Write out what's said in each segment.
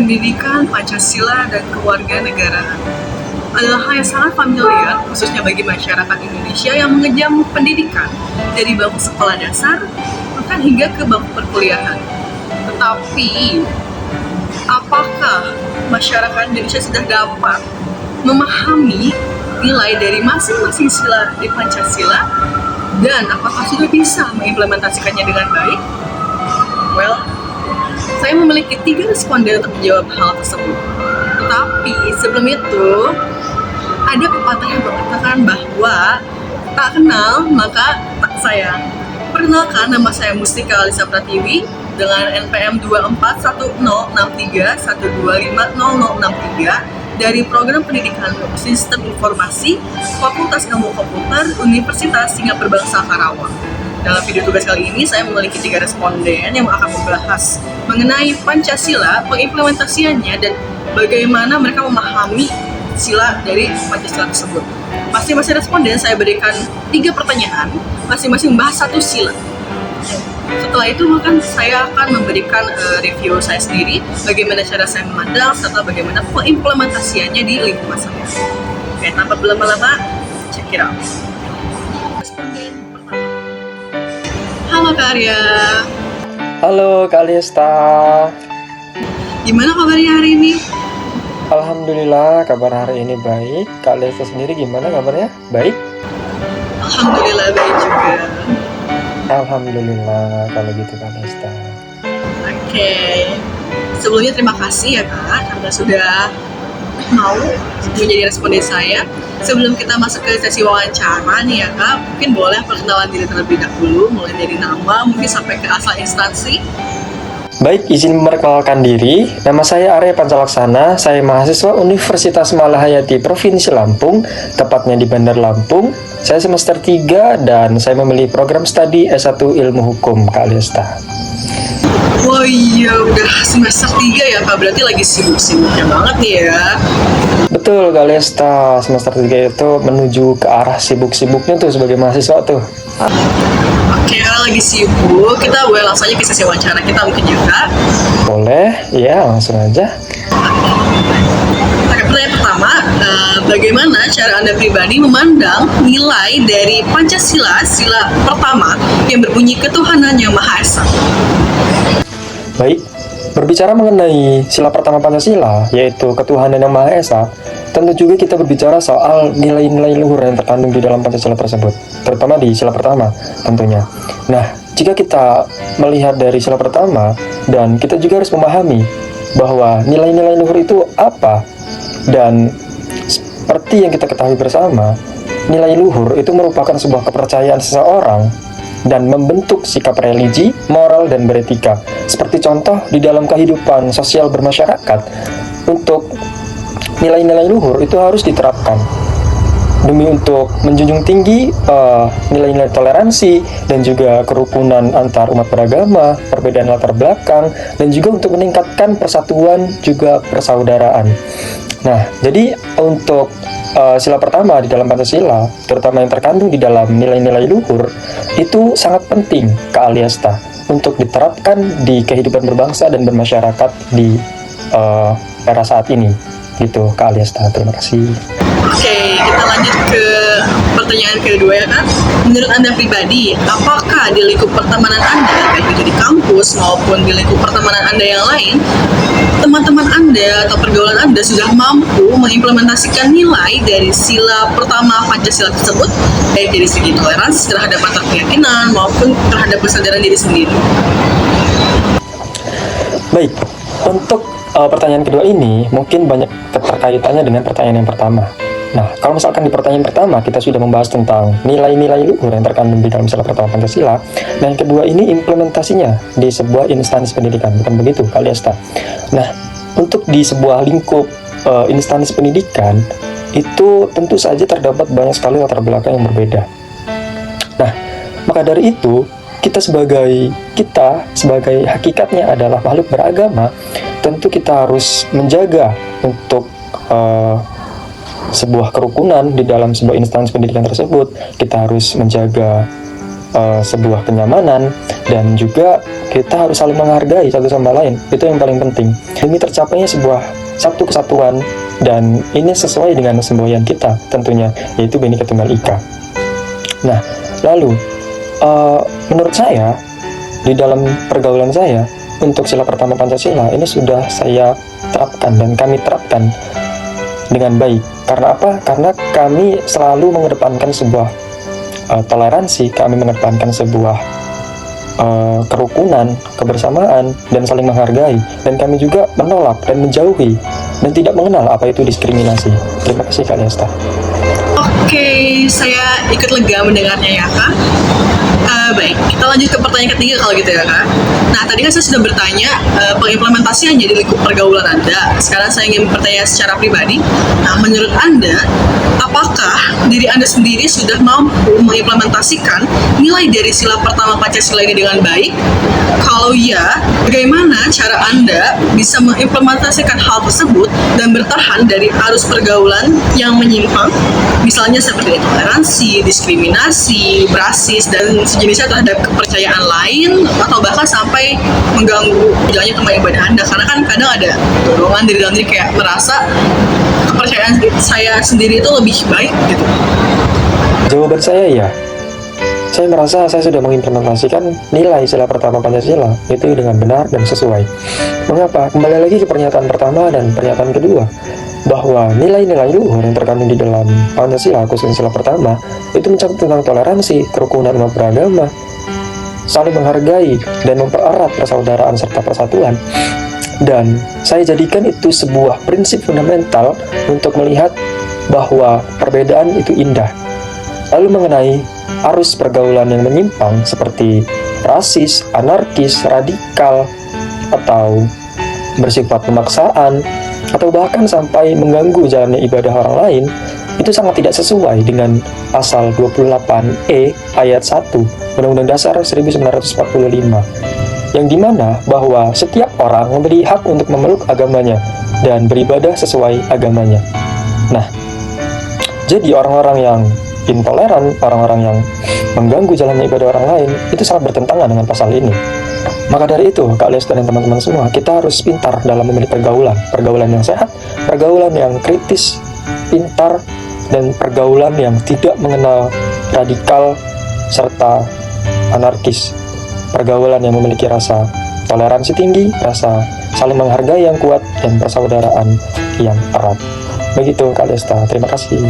pendidikan, Pancasila, dan kewarganegaraan adalah hal yang sangat familiar, khususnya bagi masyarakat Indonesia yang mengenyam pendidikan dari bangku sekolah dasar, bahkan hingga ke bangku perkuliahan. Tetapi, apakah masyarakat Indonesia sudah dapat memahami nilai dari masing-masing sila di Pancasila, dan apakah sudah bisa mengimplementasikannya dengan baik? Well, saya memiliki 3 responden untuk menjawab hal tersebut. Tetapi sebelum itu, ada pepatah yang mengatakan bahwa tak kenal maka tak sayang. Perkenalkan, nama saya Mustika Alisa Pratiwi dengan NPM 241631250063 dari Program Pendidikan Sistem Informasi Fakultas Ilmu Komputer Universitas Singapura Bangsa Karawang. Dalam video tugas kali ini, saya memiliki 3 responden yang akan membahas mengenai Pancasila, pengimplementasiannya, dan bagaimana mereka memahami sila dari Pancasila tersebut. Masing-masing responden saya berikan 3 pertanyaan, masing-masing membahas 1 sila. Setelah itu maka saya akan memberikan review saya sendiri, bagaimana cara saya memandang, serta bagaimana pengimplementasiannya di lingkungan saya. Oke, tanpa berlama-lama, check it out. Responden pertama. Halo Kak Arya. Halo Kak Lesta. Gimana kabarnya hari ini? Alhamdulillah kabar hari ini baik. Kak Lesta sendiri gimana kabarnya? Baik? Alhamdulillah baik juga. Alhamdulillah kalau gitu Kak Lesta. Oke. Sebelumnya terima kasih ya Kak karena sudah mau menjadi responden saya. Sebelum kita masuk ke sesi wawancara nih ya Kak, mungkin boleh perkenalan diri terlebih dahulu, mulai dari nama mungkin sampai ke asal instansi. Baik, izin memperkenalkan diri. Nama saya Arya Pancalaksana. Saya mahasiswa Universitas Malahayati Provinsi Lampung, tepatnya di Bandar Lampung. Saya semester 3 dan saya memilih program studi S1 Ilmu Hukum, Kak Lesta. Wah iya, udah semester 3 ya Kak, berarti lagi sibuk-sibuknya banget nih ya. Betul Kak Lesta, semester 3 itu menuju ke arah sibuk-sibuknya tuh sebagai mahasiswa tuh. Oke, kalau lagi sibuk, kita boleh langsung aja ke sesi wawancara kita mungkin ya Kak. Boleh, ya langsung aja. Oke, pertanyaan pertama, bagaimana cara Anda pribadi memandang nilai dari Pancasila, sila pertama yang berbunyi ketuhanan yang Maha Esa? Baik, berbicara mengenai sila pertama Pancasila, yaitu ketuhanan yang Maha Esa, tentu juga kita berbicara soal nilai-nilai luhur yang terkandung di dalam Pancasila tersebut, terutama di sila pertama tentunya. Nah, jika kita melihat dari sila pertama, dan kita juga harus memahami bahwa nilai-nilai luhur itu apa, dan seperti yang kita ketahui bersama, nilai luhur itu merupakan sebuah kepercayaan seseorang dan membentuk sikap religi, moral, dan beretika. Seperti contoh di dalam kehidupan sosial bermasyarakat, untuk nilai-nilai luhur itu harus diterapkan demi untuk menjunjung tinggi nilai-nilai toleransi dan juga kerukunan antar umat beragama, perbedaan latar belakang, dan juga untuk meningkatkan persatuan juga persaudaraan. Nah, jadi untuk sila pertama di dalam Pancasila, terutama yang terkandung di dalam nilai-nilai luhur, itu sangat penting Kak Aliasta untuk diterapkan di kehidupan berbangsa dan bermasyarakat di era saat ini. Gitu Kak Aliasta, terima kasih. Oke, kita lanjut ke pertanyaan kedua ya Kak. Menurut Anda pribadi, apakah di lingkup pertemanan Anda, baik itu di kampus maupun di lingkup pertemanan Anda yang lain, teman-teman Anda atau pergaulan Anda sudah mampu mengimplementasikan nilai dari sila pertama Pancasila tersebut, baik dari segi toleransi terhadap antar keyakinan maupun terhadap kesadaran diri sendiri? Baik, untuk pertanyaan kedua ini mungkin banyak keterkaitannya dengan pertanyaan yang pertama. Nah, kalau misalkan di pertanyaan pertama kita sudah membahas tentang nilai-nilai luhur yang terkandung di dalam sila pertama Pancasila, dan yang kedua ini implementasinya di sebuah instansi pendidikan, bukan begitu Kak Liesta? Nah, untuk di sebuah lingkup instansi pendidikan itu tentu saja terdapat banyak sekali latar belakang yang berbeda. Nah, maka dari itu kita sebagai hakikatnya adalah makhluk beragama, tentu kita harus menjaga untuk sebuah kerukunan di dalam sebuah instansi pendidikan tersebut. Kita harus menjaga sebuah kenyamanan, dan juga kita harus saling menghargai satu sama lain. Itu yang paling penting demi tercapainya sebuah satu kesatuan, dan ini sesuai dengan semboyan kita tentunya, yaitu Bhinneka Tunggal Ika. Nah, lalu menurut saya di dalam pergaulan saya untuk sila pertama Pancasila ini sudah saya terapkan dan kami terapkan dengan baik. Karena apa? Karena kami selalu mengedepankan sebuah toleransi, kami mengedepankan sebuah kerukunan, kebersamaan, dan saling menghargai. Dan kami juga menolak dan menjauhi dan tidak mengenal apa itu diskriminasi. Terima kasih Kak Lesta. Oke, saya ikut lega mendengarnya ya Kak. Baik, kita lanjut ke pertanyaan ketiga kalau gitu ya Kak. Nah, tadi kan saya sudah bertanya pengimplementasiannya di lingkup pergaulan Anda. Sekarang saya ingin bertanya secara pribadi. Nah, menurut Anda, apakah diri Anda sendiri sudah mampu mengimplementasikan nilai dari sila pertama Pancasila ini dengan baik? Kalau ya, bagaimana cara Anda bisa mengimplementasikan hal tersebut dan bertahan dari arus pergaulan yang menyimpang, misalnya seperti intoleransi, diskriminasi, rasis, dan sejenisnya terhadap kepercayaan lain, atau bahkan sampai mengganggu jalannya tempat ibadah Anda? Karena kan kadang ada dorongan dari dalam diri kayak merasa kepercayaan saya sendiri itu lebih baik gitu. Jawaban saya ya. Saya merasa saya sudah mengimplementasikan nilai sila pertama Pancasila itu dengan benar dan sesuai. Mengapa? Kembali lagi ke pernyataan pertama dan pernyataan kedua, bahwa nilai-nilai luhur yang terkandung di dalam Pancasila, khususnya sila pertama, itu mencakup tentang toleransi, kerukunan umat beragama, saling menghargai, dan mempererat persaudaraan serta persatuan. Dan saya jadikan itu sebuah prinsip fundamental untuk melihat bahwa perbedaan itu indah. Lalu mengenai arus pergaulan yang menyimpang seperti rasis, anarkis, radikal, atau bersifat pemaksaan, atau bahkan sampai mengganggu jalannya ibadah orang lain, itu sangat tidak sesuai dengan pasal 28E ayat 1 Undang-Undang Dasar 1945, yang dimana bahwa setiap orang memberi hak untuk memeluk agamanya dan beribadah sesuai agamanya. Nah, jadi orang-orang yang intoleran, orang-orang yang mengganggu jalannya ibadah orang lain, itu sangat bertentangan dengan pasal ini. Maka dari itu, Kak Lesta dan teman-teman semua, kita harus pintar dalam memilih pergaulan yang sehat, pergaulan yang kritis, pintar, dan pergaulan yang tidak mengenal radikal serta anarkis. Pergaulan yang memiliki rasa toleransi tinggi, rasa saling menghargai yang kuat, dan persaudaraan yang erat. Begitu Kak Lesta, terima kasih.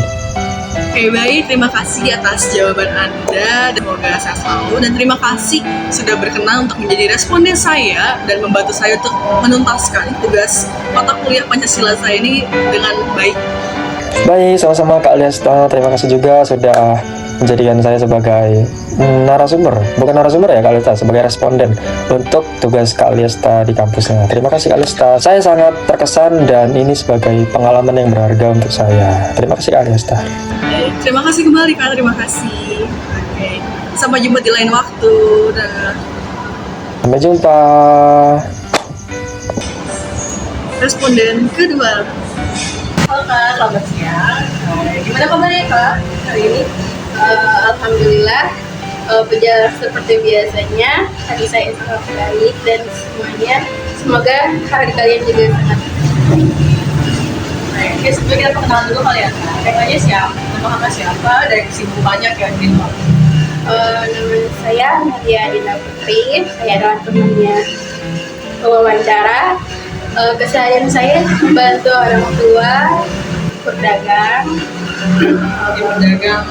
Oke, baik, terima kasih atas jawaban Anda, dan semoga sehat selalu, dan terima kasih sudah berkenan untuk menjadi responden saya dan membantu saya untuk menuntaskan tugas mata kuliah Pancasila saya ini dengan baik. Baik, sama-sama Kak Lesta, terima kasih juga sudah menjadikan saya sebagai narasumber, bukan narasumber ya Kak Lesta, sebagai responden untuk tugas Kak Lesta di kampusnya. Terima kasih Kak Lesta, saya sangat terkesan dan ini sebagai pengalaman yang berharga untuk saya. Terima kasih Kak Lesta. Terima kasih kembali Kak, terima kasih. Oke, sampai jumpa di lain waktu. Sampai jumpa. Responden kedua. Halo Kak, selamat siang. Gimana kabarnya Kak hari ini? Alhamdulillah berjalan seperti biasanya. Hari saya sangat baik dan semuanya. Semoga hari kalian juga sangat baik. Baik, oke, sebelum kita perkenalan dulu kali ya Kak. Temanya siapa? Nama Kakak siapa? Dan kesibukannya kayak gitu. Nama saya Maria Dina Putri. Saya adalah temannya pewawancara. Keseharian saya membantu orang tua berdagang. Di berdagang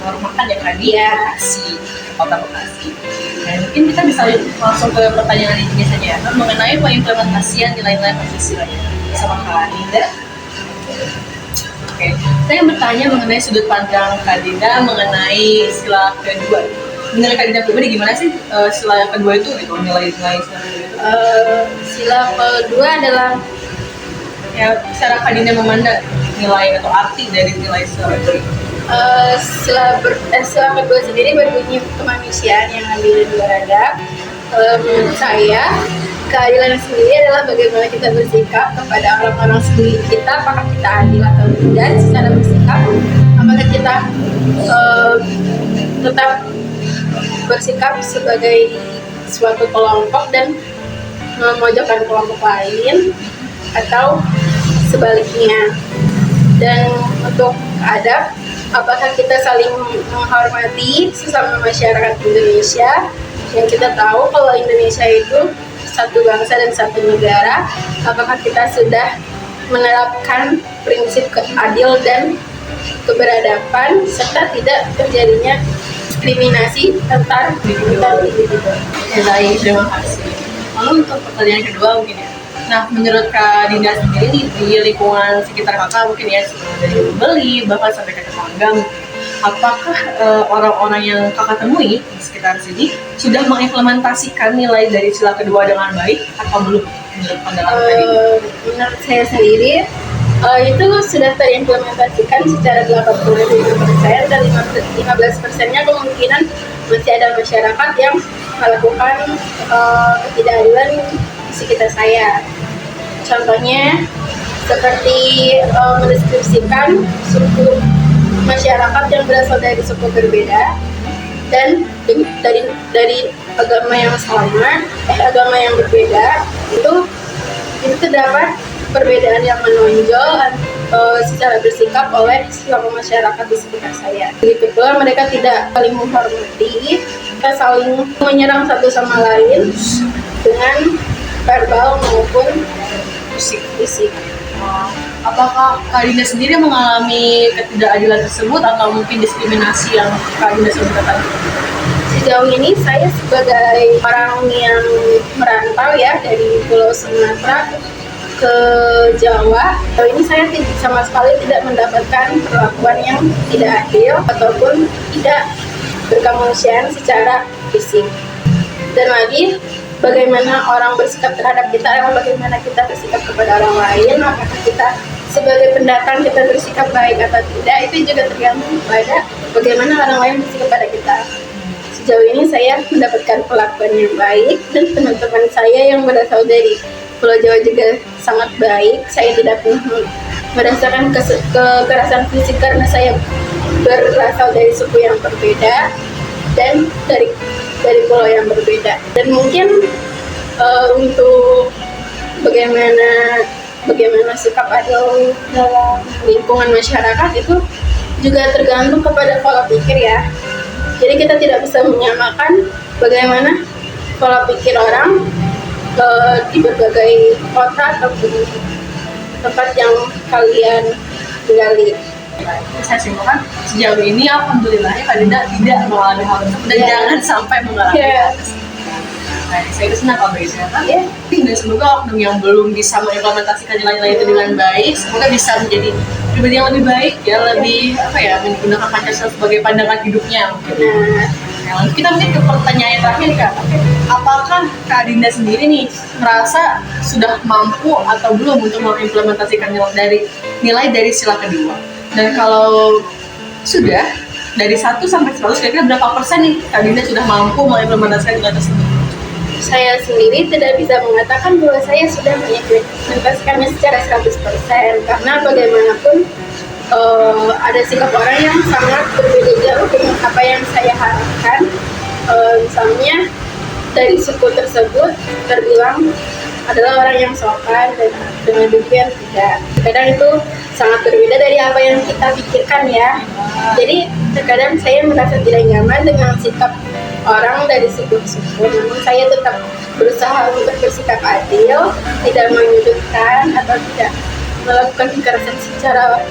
warung makan ya Kak, di Iya. Bekasi, Kota Bekasi. Nah, mungkin kita bisa langsung ke pertanyaan ini saja ya Kak, mengenai pengimplementasian nilai-nilai Pancasila ya bersama Kak Dinda. Oke, saya bertanya mengenai sudut pandang Kak Dinda mengenai sila kedua. Menilai Kak Dinda pribadi gimana sih sila yang kedua itu gitu, nilai-nilai sila kedua itu? Sila kedua adalah Ya, secara Kak Dinda memandang nilai atau arti dari nilai sila kedua itu. sila kedua sendiri berbunyi kemanusiaan yang adil dan beradab. Menurut saya, keadilan sendiri adalah bagaimana kita bersikap kepada orang-orang sekeliling kita, apakah kita adil atau tidak secara bersikap, apakah kita tetap bersikap sebagai suatu kelompok dan memojokkan kelompok lain atau sebaliknya. Dan untuk adab, apakah kita saling menghormati sesama masyarakat Indonesia, yang kita tahu kalau Indonesia itu satu bangsa dan satu negara, apakah kita sudah menerapkan prinsip adil dan keberadaban serta tidak terjadinya diskriminasi antar individu. Baik, terima kasih. Lalu untuk pertanyaan kedua mungkin ya. Nah, menurut Kak Dinda sendiri nih, di lingkungan sekitar kakak mungkin ya, dari pembeli, bahkan sampai ke tetangga, apakah orang-orang yang kakak temui di sekitar sini sudah mengimplementasikan nilai dari sila kedua dengan baik atau belum? Menurut pandangan tadi? Menurut saya sendiri, itu sudah terimplementasikan secara 85% dan 15%-nya kemungkinan masih ada masyarakat yang melakukan ketidakadilan di sekitar saya. Contohnya seperti mendeskripsikan suku masyarakat yang berasal dari suku berbeda dan dari agama yang sama, agama yang berbeda, itu terdapat perbedaan yang menonjol secara bersikap oleh selama masyarakat di sekitar saya. Begitu pula mereka tidak saling menghormati, kita saling menyerang satu sama lain dengan verbal maupun fisik. Apakah Kak Dinda sendiri mengalami ketidakadilan tersebut atau mungkin diskriminasi yang Kak Dinda sebutkan tadi? Sejauh ini saya sebagai orang yang merantau ya dari Pulau Sumatera ke Jawa, ini saya sama sekali tidak mendapatkan perlakuan yang tidak adil ataupun tidak berkemanusiaan secara fisik. Dan lagi, bagaimana orang bersikap terhadap kita, bagaimana kita bersikap kepada orang lain, apakah kita sebagai pendatang kita bersikap baik atau tidak, itu juga tergantung pada bagaimana orang lain bersikap pada kita. Sejauh ini saya mendapatkan perlakuan yang baik dan teman-teman saya yang berasal dari Pulau Jawa juga sangat baik. Saya tidak pernah merasakan kekerasan fisik karena saya berasal dari suku yang berbeda dan dari pulau yang berbeda. Dan mungkin untuk bagaimana sikap adil dalam lingkungan masyarakat itu juga tergantung kepada pola pikir ya. Jadi kita tidak bisa menyamakan bagaimana pola pikir orang di berbagai kota ataupun tempat yang kalian tinggali. Saya simpulkan sejauh ini alhamdulillahnya Kak Dinda tidak mengalami hal tersebut dan jangan sampai mengalami hal tersebut. Nah, saya senang kalau begitu ya Kak. Dan semoga oknum yang belum bisa mengimplementasikan nilai-nilai itu dengan baik, semoga bisa menjadi pribadi yang lebih baik ya, lebih menggunakan Pancasila sebagai pandangan hidupnya mungkin. Nah, lalu kita mungkin ke pertanyaan yang terakhir Kak. Apakah Kak Dinda sendiri nih merasa sudah mampu atau belum untuk mengimplementasikan nilai dari sila kedua? Dan kalau sudah, dari 1 sampai 100 kira-kira berapa persen nih Kak Dinda sudah mampu mengimplementasikan nilai tersebut? Saya sendiri tidak bisa mengatakan bahwa saya sudah mengimplementasikannya secara 100%, karena bagaimanapun ada sikap orang yang sangat berbeda jauh dengan apa yang saya harapkan. Misalnya dari suku tersebut terbilang adalah orang yang sopan dan dengan demikian tidak. Kadang itu sangat berbeda dari apa yang kita pikirkan ya. Jadi terkadang saya merasa tidak nyaman dengan sikap orang dari suku-suku, namun saya tetap berusaha untuk bersikap adil, tidak menyudutkan atau tidak melakukan kekerasan secara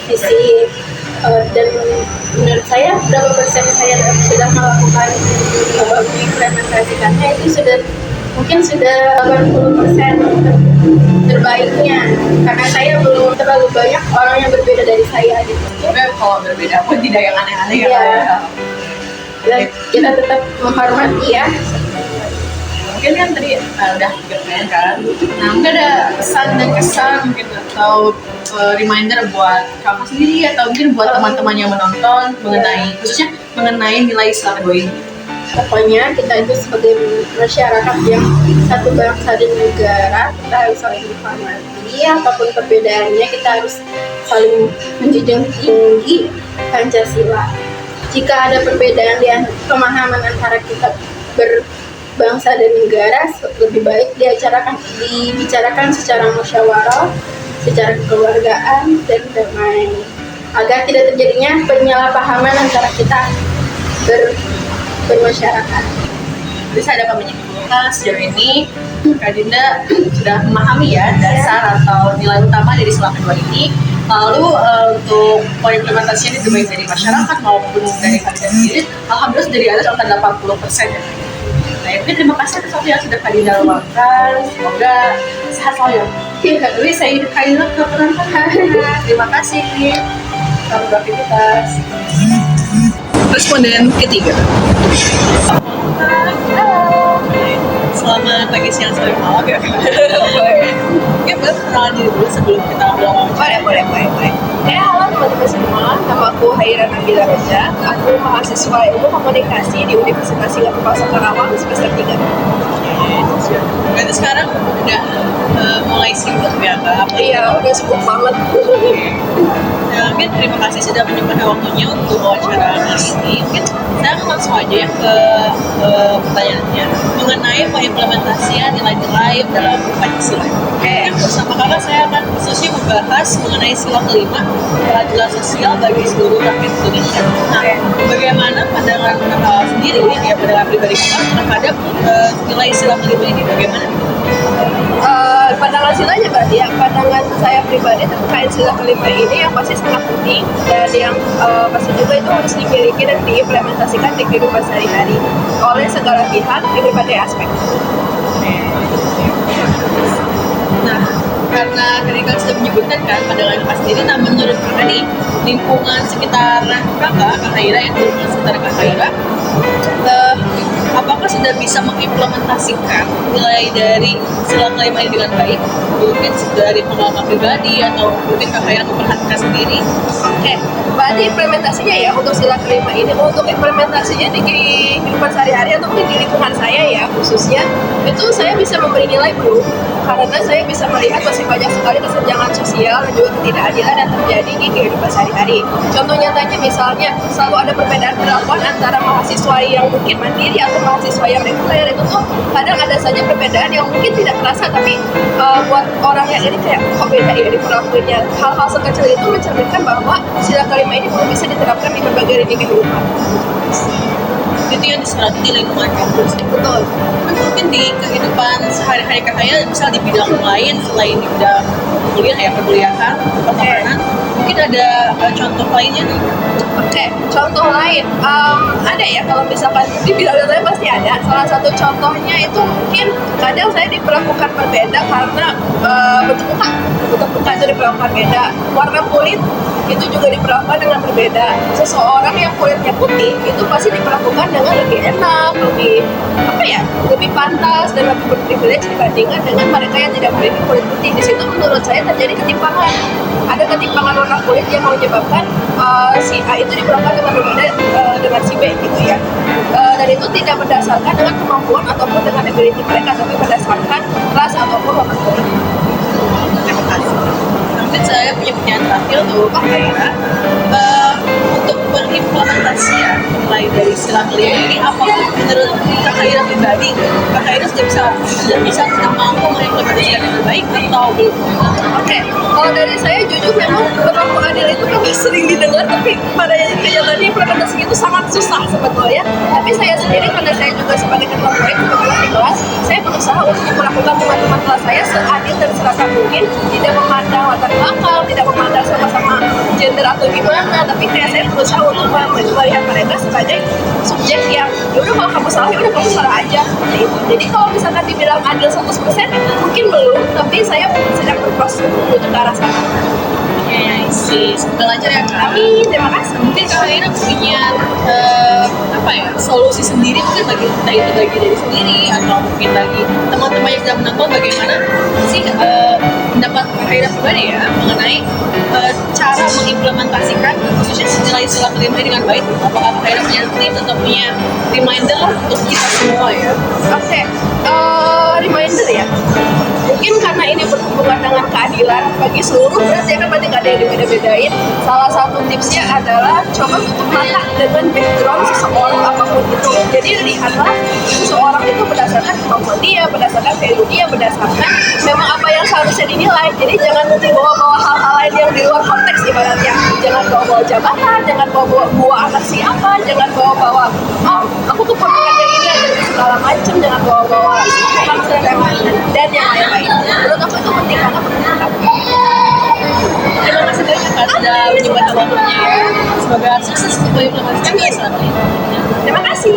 fisik. Dan menurut saya berapa persen saya sudah melakukan mengimplementasikannya itu mungkin sudah 80% terbaiknya, karena saya belum terlalu banyak orang yang berbeda dari saya gitu. Kalau berbeda pun tidak yang aneh-aneh ya. Dan kita tetap menghormati ya. Mungkin kan tadi udah keren kan. Nah, mungkin ada pesan dan kesan mungkin atau reminder buat kamu sendiri atau mungkin buat teman-teman yang menonton khususnya mengenai nilai sila kedua ini. Pokoknya kita itu sebagai masyarakat yang satu bangsa dan negara, kita harus saling menghormati, apapun perbedaannya kita harus saling menjunjung tinggi Pancasila. jika ada perbedaan di pemahaman antara kita berbangsa dan negara, lebih baik dibicarakan secara musyawarah, secara kekeluargaan dan damai, agar tidak terjadinya penyalahpahaman antara kita bermasyarakat. Jadi saya dapat menyimpulkan sejauh ini Kak Dinda sudah memahami ya dasar atau nilai utama dari sila kedua ini. Lalu untuk implementasinya itu baik dari masyarakat maupun dari Kak Dinda sendiri, alhamdulillah dari atas angka 80% ya. Nah, ya, terima kasih atas waktu yang sudah Kak Dinda luangkan. Semoga sehat selalu ya. Jadi saya Kak Dinda ke penonton. Terima kasih. Selamat beraktivitas. Responden ketiga. Halo. Selamat pagi, siang, sore, malam ya. Mungkin boleh perkenalan diri dulu sebelum kita mulai. Boleh. Halo teman-teman semua, nama aku Haira Nabila Roja. Aku mahasiswa ilmu komunikasi di Universitas Singapura Karawang semester 3. Berarti sekarang udah mulai sibuk ya Kak? Iya, udah sibuk banget. Ya, mungkin terima kasih sudah menyempatkan waktunya untuk wawancara kali ini. Mungkin saya akan langsung aja ya ke pertanyaannya mengenai pengimplementasian nilai-nilai dalam Pancasila. Bersama kakak saya akan khususnya membahas mengenai sila kelima, keadilan sosial bagi seluruh rakyat Indonesia. Nah, bagaimana pandangan kakak sendiri ya, pandangan pribadi kakak terhadap nilai sila kelima ini? Bagaimana? Pandangan silanya berarti ya, pandangan saya pribadi terkait sila kelima ini yang pasti sangat penting dan yang pasti juga itu harus dimiliki dan diimplementasikan di kehidupan sehari-hari oleh segala pihak di berbagai aspek. Nah, karena tadi kan sudah menyebutkan kan pandangan kakak sendiri, nah menurut kakak nih lingkungan sekitar kakak, Kak Haira yang lingkungan sekitar Kak Haira, apakah sudah bisa mengimplementasikan nilai dari sila kelima ini dengan baik? Mungkin dari pengalaman pribadi atau mungkin Kak Haira memperhatikan sendiri? Oke, berarti implementasinya ya untuk sila kelima ini, untuk implementasinya di kehidupan sehari-hari atau mungkin di lingkungan saya ya khususnya, itu saya bisa memberi nilai belum, karena saya bisa melihat masih banyak sekali kesenjangan sosial dan juga ketidakadilan yang terjadi di kehidupan sehari-hari. Contoh nyatanya misalnya selalu ada perbedaan perlakuan antara mahasiswa yang mungkin mandiri atau mahasiswa yang reguler, itu tuh kadang ada saja perbedaan yang mungkin tidak terasa tapi buat orang yang ini kayak kok beda ya diperlakuinnya. Hal-hal sekecil itu mencerminkan bahwa sila kelima ini belum bisa diterapkan di berbagai lini kehidupan. Itu yang diserati di lingkungan kampus. Betul. Mungkin di kehidupan sehari-hari Kak Haira, misal di bidang lain selain di bidang kuliah ya, perkuliahan, pertemanan, mungkin ada contoh lainnya nih? Oke, contoh lain ada ya, kalau misalkan di bidang saya pasti ada. Salah satu contohnya itu mungkin kadang saya diperlakukan berbeda karena bentuk muka itu diperlakukan beda, warna kulit itu juga diperlakukan dengan berbeda. Seseorang yang kulitnya putih itu pasti diperlakukan dengan lebih enak, lebih pantas dan lebih berprivilege dibandingkan dengan mereka yang tidak memiliki kulit putih. Di situ menurut saya terjadi ketimpangan. Ada ketimpangan warna kulit yang menyebabkan si A itu diperlakukan dengan berbeda dengan si B gitu ya. Dan itu tidak berdasarkan dengan kemampuan ataupun dengan ability mereka, tapi berdasarkan ras ataupun warna kulit. Terima kasih. Mungkin saya punya pertanyaan terakhir untuk Kak Haira. Untuk pengimplementasian mulai dari sila kelima ini, apakah menurut Kak Haira pribadi, Kak Haira sudah mampu mengimplementasikan dengan baik atau belum? Oke, kalau dari saya jujur memang berlaku adil itu memang sering didengar, tapi pada kenyataannya implementasinya itu sangat susah sebetulnya. Tapi saya sendiri, karena saya juga sebagai ketua proyek kebetulan di kelas, saya berusaha untuk melakukan teman-teman kelas saya seadil dan serasa mungkin, tidak memandang latar belakang, tidak memandang sama-sama gender atau gimana, tapi kayak saya berusaha untuk melihat mereka sebagai subjek yang yaudah kalau kamu salah, yaudah kamu salah aja. Jadi kalau misalkan dibilang adil 100%, mungkin belum, tapi saya sedang berproses menuju ke arah sana. Oke, semoga lancar ya Kak. Amin, terima kasih. Mungkin Kak Haira punya solusi sendiri mungkin bagi kita itu bagi diri sendiri atau mungkin bagi teman-teman yang sedang menonton, bagaimana sih pendapat Kak Haira pribadi ya mengenai cara mengimplementasikan khususnya nilai sila kelima ini dengan baik. Apakah Kak Haira punya tips atau punya reminder lah untuk kita semua ya? Oke, reminder ya. mungkin karena ini berhubungan dengan keadilan bagi seluruh, berarti nggak ada yang dibeda-bedain. Salah satu tipsnya adalah coba tutup mata dengan background seseorang apapun itu. Jadi lihatlah seseorang itu berdasarkan kemampuan dia, berdasarkan value dia, berdasarkan memang apa yang seharusnya dinilai. Jadi jangan bawa-bawa hal-hal lain yang di luar konteks ibaratnya. Jangan bawa-bawa jabatan, jangan bawa-bawa anak siapa, jangan bawa-bawa aku tuh pemikirannya ini ada segala macam, jangan bawa-bawa dan yang lain-lain. Menurut aku itu penting banget untuk kita. Terima kasih banyak Kak sudah menyempatkan waktunya ya. Semoga sukses untuk implementasikan selama ini. Terima kasih.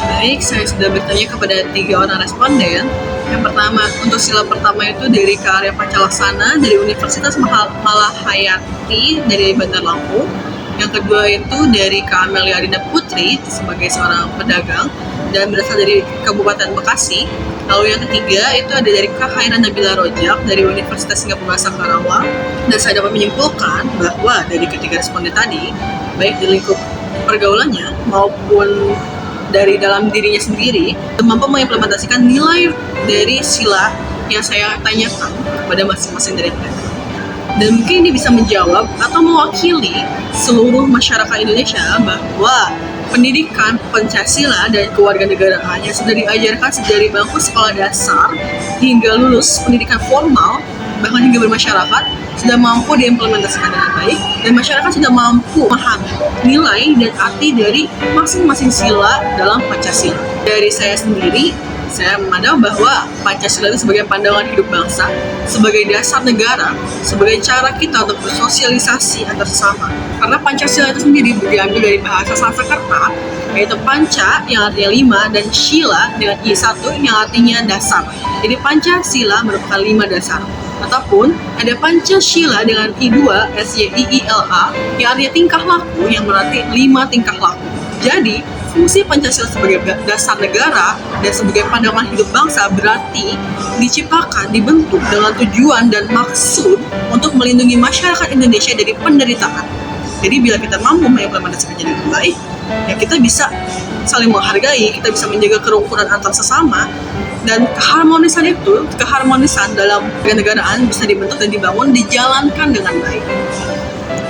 Baik, saya sudah bertanya kepada 3 orang responden. Yang pertama, untuk sila pertama itu dari Kak Arya Pancalaksana dari Universitas Malahayati dari Bandar Lampung. Yang kedua itu dari Kak Amelia Rina Putri sebagai seorang pedagang dan berasal dari Kabupaten Bekasi. Lalu yang ketiga itu ada dari Kak Khairan Nabila Rojak dari Universitas Singapura Karawang. Dan saya dapat menyimpulkan bahwa dari ketiga responden tadi, baik di lingkup pergaulannya maupun dari dalam dirinya sendiri, mampu mengimplementasikan nilai dari sila yang saya tanyakan kepada masing-masing dari mereka. Dan mungkin ini bisa menjawab atau mewakili seluruh masyarakat Indonesia bahwa pendidikan Pancasila dan kewarganegaraan yang sudah diajarkan dari bangku sekolah dasar hingga lulus pendidikan formal, bahkan hingga bermasyarakat, sudah mampu diimplementasikan dengan baik dan masyarakat sudah mampu memahami nilai dan arti dari masing-masing sila dalam Pancasila. Dari saya sendiri, saya memandang bahwa Pancasila itu sebagai pandangan hidup bangsa, sebagai dasar negara, sebagai cara kita untuk bersosialisasi antar sesama. Karena Pancasila itu sendiri diambil dari bahasa Sanskerta, yaitu panca yang artinya 5 dan shila dengan i1 yang artinya dasar. Jadi Pancasila merupakan 5 dasar. Ataupun ada Pancasila dengan I2 SYIILA yang artinya tingkah laku yang berarti 5 tingkah laku. Jadi fungsi Pancasila sebagai dasar negara dan sebagai pandangan hidup bangsa berarti diciptakan, dibentuk dengan tujuan dan maksud untuk melindungi masyarakat Indonesia dari penderitaan. Jadi bila kita mampu mengimplementasikannya dengan baik, ya kita bisa saling menghargai, kita bisa menjaga kerukunan antar sesama, dan keharmonisan dalam kenegaraan bisa dibentuk dan dibangun, dijalankan dengan baik.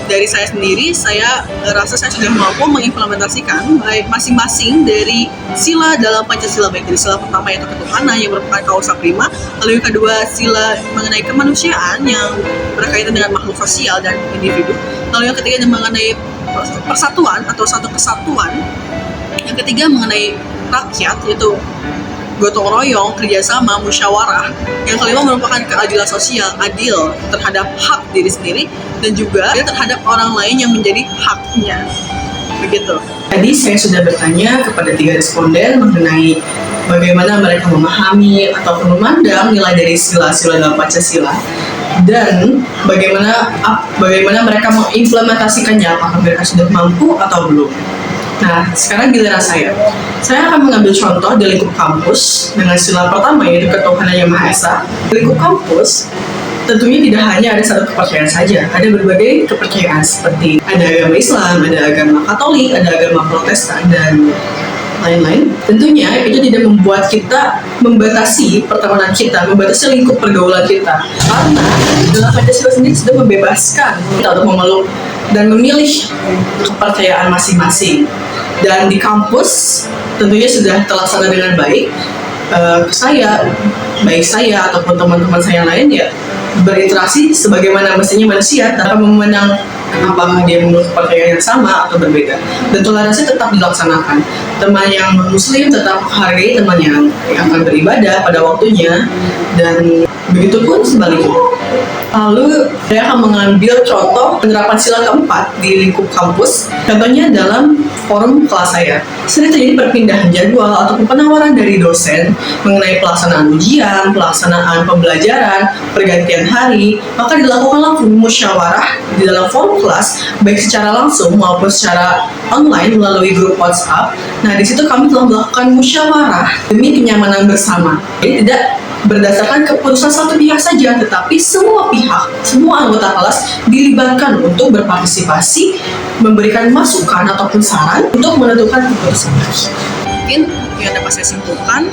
Dari saya sendiri, saya rasa saya sudah mampu mengimplementasikan baik masing-masing dari sila dalam Pancasila, baik dari sila pertama yaitu ketuhanan yang merupakan kausa prima, lalu yang kedua sila mengenai kemanusiaan yang berkaitan dengan makhluk sosial dan individu, lalu yang ketiga mengenai persatuan atau satu kesatuan, yang ketiga mengenai rakyat yaitu gotong royong, kerjasama, musyawarah. Yang kelima merupakan keadilan sosial, adil terhadap hak diri sendiri dan juga terhadap orang lain yang menjadi haknya. Begitu. Tadi saya sudah bertanya kepada 3 responden mengenai bagaimana mereka memahami ataupun memandang nilai dari sila-sila dalam Pancasila dan bagaimana mereka mengimplementasikannya, apakah mereka sudah mampu atau belum. Nah, sekarang giliran saya. Saya akan mengambil contoh di lingkup kampus dengan sila pertama yaitu ketuhanan yang Maha Esa. Di lingkup kampus, tentunya tidak hanya ada satu kepercayaan saja. Ada berbagai kepercayaan seperti ada agama Islam, ada agama Katolik, ada agama Protestan, dan lain-lain. Tentunya itu tidak membuat kita membatasi pertemanan kita, membatasi lingkup pergaulan kita. Karena dalam Pancasila sendiri sudah membebaskan kita untuk memeluk dan memilih kepercayaan masing-masing. Dan di kampus tentunya sudah terlaksana dengan baik. Saya ataupun teman-teman saya lain ya berinteraksi sebagaimana mestinya manusia tanpa memandang apakah dia memiliki kepercayaan yang sama atau berbeda, dan toleransi tetap dilaksanakan. Teman yang muslim tetap menghargai teman yang akan beribadah pada waktunya, dan begitu pun sebaliknya. Lalu saya akan mengambil contoh penerapan sila keempat di lingkup kampus. Contohnya dalam forum kelas saya. Sering terjadi perpindahan jadwal ataupun penawaran dari dosen mengenai pelaksanaan ujian, pelaksanaan pembelajaran, pergantian hari, maka dilakukanlah musyawarah di dalam forum kelas, baik secara langsung maupun secara online melalui grup WhatsApp. Nah, di situ kami telah melakukan musyawarah demi kenyamanan bersama. Jadi tidak berdasarkan keputusan satu pihak saja, tetapi semua pihak, semua anggota kelas dilibatkan untuk berpartisipasi, memberikan masukan ataupun saran untuk menentukan keputusan. Mungkin yang dapat saya simpulkan,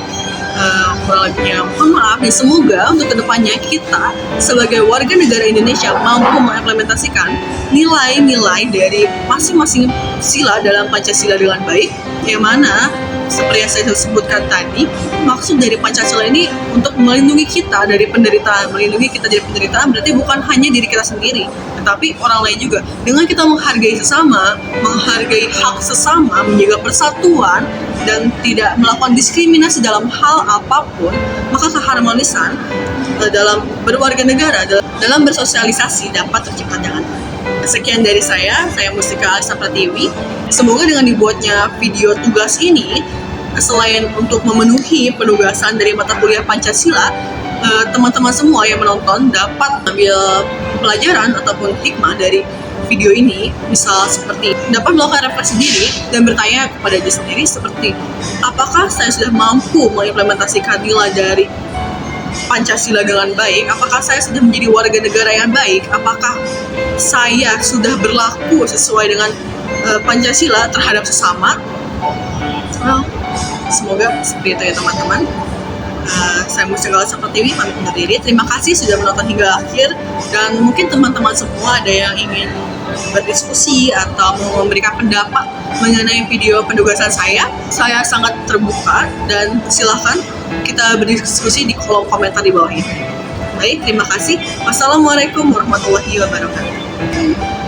kurang lebihnya mohon maaf, dan semoga untuk kedepannya kita sebagai warga negara Indonesia mampu mengimplementasikan nilai-nilai dari masing-masing sila dalam Pancasila dengan baik, yang mana seperti yang saya sebutkan tadi, maksud dari Pancasila ini untuk melindungi kita dari penderitaan. Melindungi kita dari penderitaan berarti bukan hanya diri kita sendiri, tetapi orang lain juga. Dengan kita menghargai sesama, menghargai hak sesama, menjaga persatuan, dan tidak melakukan diskriminasi dalam hal apapun, maka keharmonisan dalam berwarga negara, dalam bersosialisasi dapat tercipta dengan baik. Sekian dari saya Mustika Alisa Pratiwi. Semoga dengan dibuatnya video tugas ini, selain untuk memenuhi penugasan dari mata kuliah Pancasila, teman-teman semua yang menonton dapat ambil pelajaran ataupun hikmah dari video ini. Misal seperti dapat melakukan refleksi diri dan bertanya kepada diri sendiri seperti, apakah saya sudah mampu mengimplementasikan nilai dari Pancasila dengan baik? Apakah saya sudah menjadi warga negara yang baik? Apakah saya sudah berlaku sesuai dengan Pancasila terhadap sesama? Well, semoga seperti itu ya teman-teman. Saya Mustika Alisa Pratiwi pamit undur diri. Terima kasih sudah menonton hingga akhir, dan mungkin teman-teman semua ada yang ingin berdiskusi atau mau memberikan pendapat mengenai video penugasan saya sangat terbuka, dan silahkan kita berdiskusi di kolom komentar di bawah ini. Baik, terima kasih. Wassalamualaikum warahmatullahi wabarakatuh.